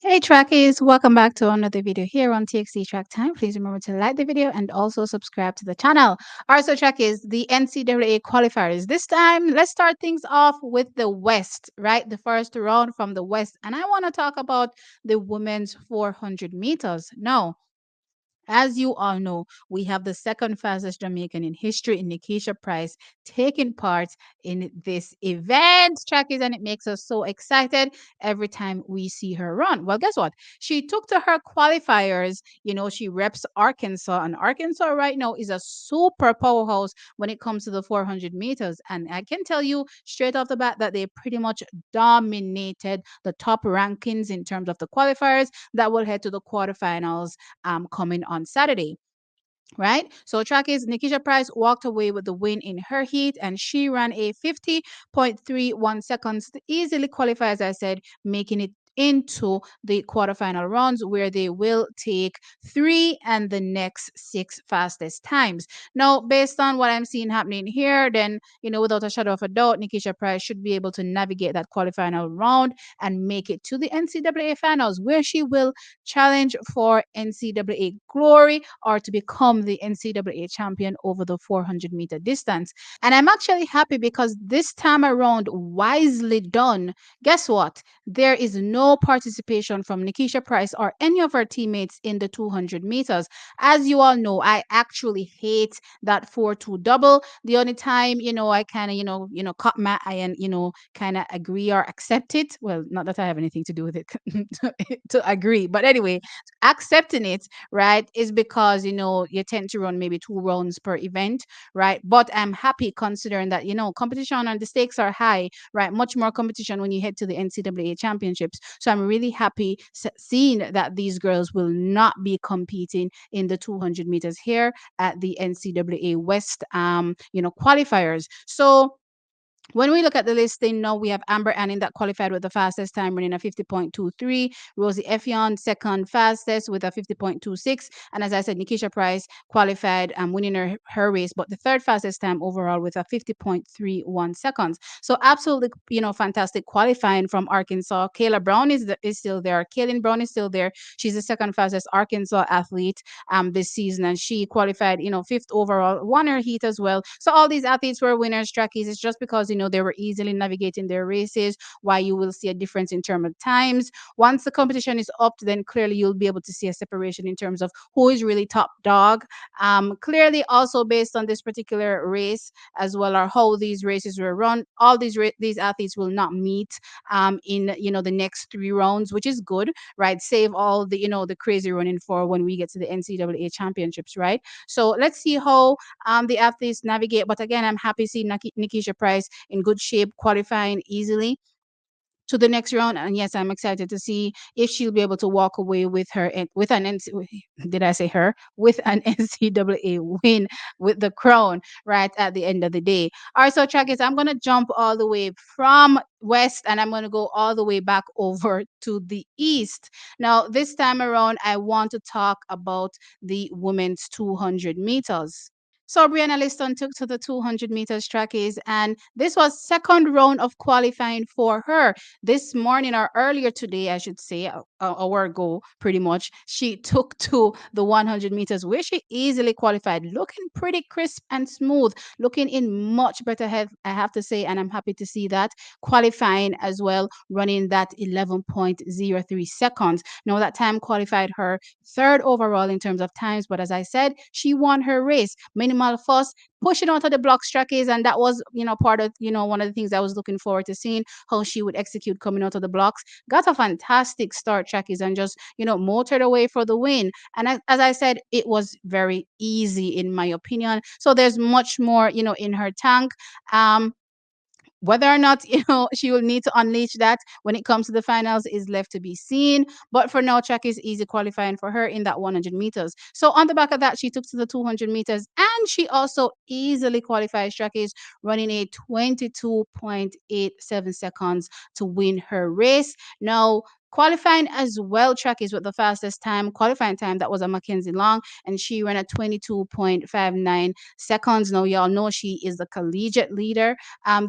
Hey trackies, welcome back to another video here on TXT Track Time. Please remember to like the video and also subscribe to the channel. Alright, so trackies, the NCAA qualifiers. This time, let's start things off with the West, right? The first round from the West. And I want to talk about the women's 400 meters. Now, as you all know, we have the second fastest Jamaican in history in Nickisha Pryce taking part in this event, trackies, and it makes us so excited every time we see her run. Well, guess what? She took to her qualifiers. She reps Arkansas, and Arkansas right now is a super powerhouse when it comes to the 400 meters. And I can tell you straight off the bat that they pretty much dominated the top rankings in terms of the qualifiers that will head to the quarterfinals coming on Saturday. Right? So track is Nickisha Pryce walked away with the win in her heat and she ran a 50.31 seconds to easily qualify, as I said, making it into the quarterfinal rounds where they will take three and the next six fastest times. Now, based on what I'm seeing happening here, then, without a shadow of a doubt, Nickisha Pryce should be able to navigate that quarterfinal round and make it to the NCAA finals where she will challenge for NCAA glory or to become the NCAA champion over the 400-meter distance. And I'm actually happy because this time around, wisely done, guess what? There is no participation from Nickisha Pryce or any of her teammates in the 200 meters. As you all know, I actually hate that 4-2 double. The only time, I kind of, cut my eye and, kind of agree or accept it. Well, not that I have anything to do with it to agree. But anyway, accepting it, right, is because, you tend to run maybe two rounds per event, right? But I'm happy considering that, competition and the stakes are high, right? Much more competition when you head to the NCAA championships. So I'm really happy seeing that these girls will not be competing in the 200 meters here at the NCAA West, qualifiers. So when we look at the listing now, we have Amber Anning that qualified with the fastest time running a 50.23, Rosie Effion second fastest with a 50.26, and as I said, Nickisha Pryce qualified winning her race, but the third fastest time overall with a 50.31 seconds. So absolutely, fantastic qualifying from Arkansas. Kayla Brown is still there. Kaylin Brown is still there. She's the second fastest Arkansas athlete this season, and she qualified, fifth overall, won her heat as well. So all these athletes were winners, trackies. It's just because they were easily navigating their races. Why you will see a difference in terms of times. Once the competition is up, then clearly you'll be able to see a separation in terms of who is really top dog. Clearly, also based on this particular race as well, or how these races were run, all these athletes will not meet in the next three rounds, which is good, right? Save all the the crazy running for when we get to the NCAA championships, right? So let's see how the athletes navigate. But again, I'm happy seeing Nickisha Pryce in good shape, qualifying easily to the next round. And yes, I'm excited to see if she'll be able to walk away with her with an did I say her with an NCAA win with the crown right at the end of the day. All right, so trackers, I'm gonna jump all the way from west and I'm gonna go all the way back over to the east. Now, this time around, I want to talk about the women's 200 meters. So Brianna Liston took to the 200 meters trackies, and this was second round of qualifying for her. This morning or earlier today, I should say, an hour ago, pretty much, she took to the 100 meters where she easily qualified, looking pretty crisp and smooth, looking in much better health, I have to say, and I'm happy to see that. Qualifying as well, running that 11.03 seconds. Now, that time qualified her third overall in terms of times, but as I said, she won her race. Minimal fuss, pushing out of the block strikes, and that was part of one of the things I was looking forward to seeing how she would execute coming out of the blocks. Got a fantastic start, trackies, and just motored away for the win. And as I said, it was very easy in my opinion. So there's much more in her tank. Whether or not she will need to unleash that when it comes to the finals is left to be seen. But for now, track is easy qualifying for her in that 100 meters. So on the back of that, she took to the 200 meters and she also easily qualifies. Track is running a 22.87 seconds to win her race. Now, Qualifying as well, track is with the fastest time, qualifying time, that was a Mackenzie Long, and she ran at 22.59 seconds. Now, y'all know she is the collegiate leader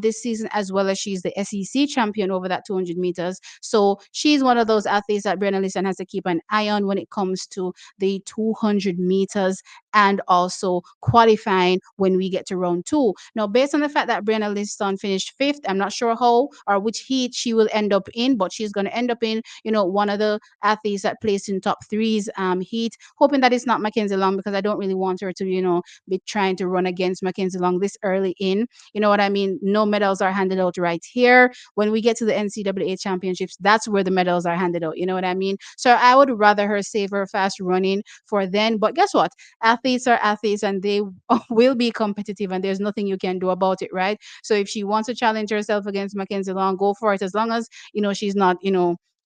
this season, as well as she's the SEC champion over that 200 meters. So she's one of those athletes that Brianna Listen has to keep an eye on when it comes to the 200 meters and also qualifying when we get to round two. Now, based on the fact that Brianna Liston finished fifth, I'm not sure how or which heat she will end up in, but she's going to end up in, one of the athletes that placed in top threes heat, hoping that it's not Mackenzie Long, because I don't really want her to, be trying to run against Mackenzie Long this early in. You know what I mean? No medals are handed out right here. When we get to the NCAA championships, that's where the medals are handed out. You know what I mean? So I would rather her save her fast running for then. But guess what? Athletes are athletes, and they will be competitive, and there's nothing you can do about it, right? So if she wants to challenge herself against Mackenzie Long, go for it, as long as, she's not,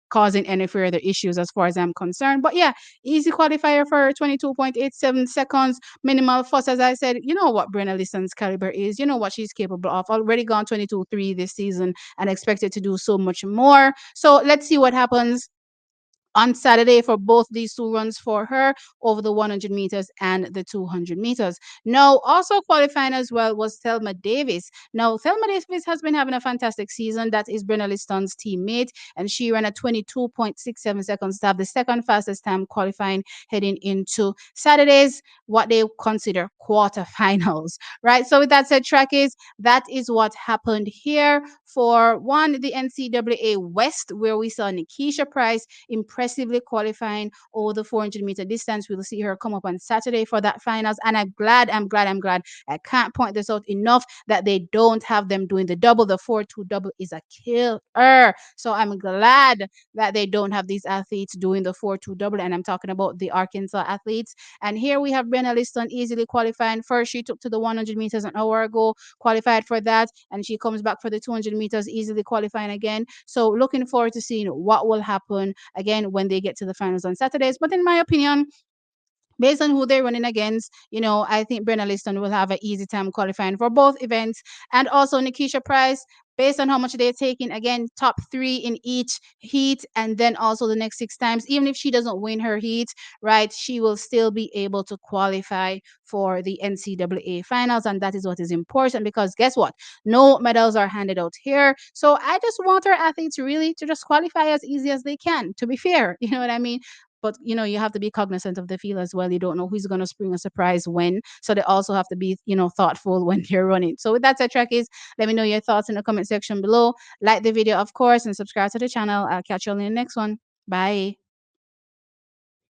causing any further issues as far as I'm concerned. But yeah, easy qualifier for her, 22.87 seconds. Minimal fuss, as I said. You know what Brenna Liston's caliber is. You know what she's capable of. Already gone 22.3 this season and expected to do so much more. So let's see what happens on Saturday for both these two runs for her over the 100 meters and the 200 meters. Now, also qualifying as well was Thelma Davis. Now, Thelma Davis has been having a fantastic season. That is Brenna Liston's teammate, and she ran at 22.67 seconds to have the second fastest time qualifying heading into Saturday's what they consider quarterfinals, right? So with that said, trackies, that is what happened here for one, the NCAA West, where we saw Nickisha Pryce impressively qualifying over the 400-meter distance. We'll see her come up on Saturday for that finals. And I'm glad. I can't point this out enough that they don't have them doing the double. The 4-2 double is a killer. So I'm glad that they don't have these athletes doing the 4-2 double. And I'm talking about the Arkansas athletes. And here we have Brenna Liston easily qualifying. First, she took to the 100 meters an hour ago, qualified for that, and she comes back for the 200 meters, easily qualifying again. So looking forward to seeing what will happen again when they get to the finals on Saturdays. But in my opinion, based on who they're running against, I think Brenna Liston will have an easy time qualifying for both events. And also Nickisha Pryce, based on how much they're taking, again, top three in each heat, and then also the next six times, even if she doesn't win her heat, right, she will still be able to qualify for the NCAA finals. And that is what is important, because guess what? No medals are handed out here. So I just want our athletes really to just qualify as easy as they can, to be fair. You know what I mean? But you have to be cognizant of the field as well. You don't know who's going to spring a surprise when, so they also have to be thoughtful when they're running. So with that said, trackies, let me know your thoughts in the comment section below. Like the video, of course, and subscribe to the channel. I'll catch you all in the next one. Bye.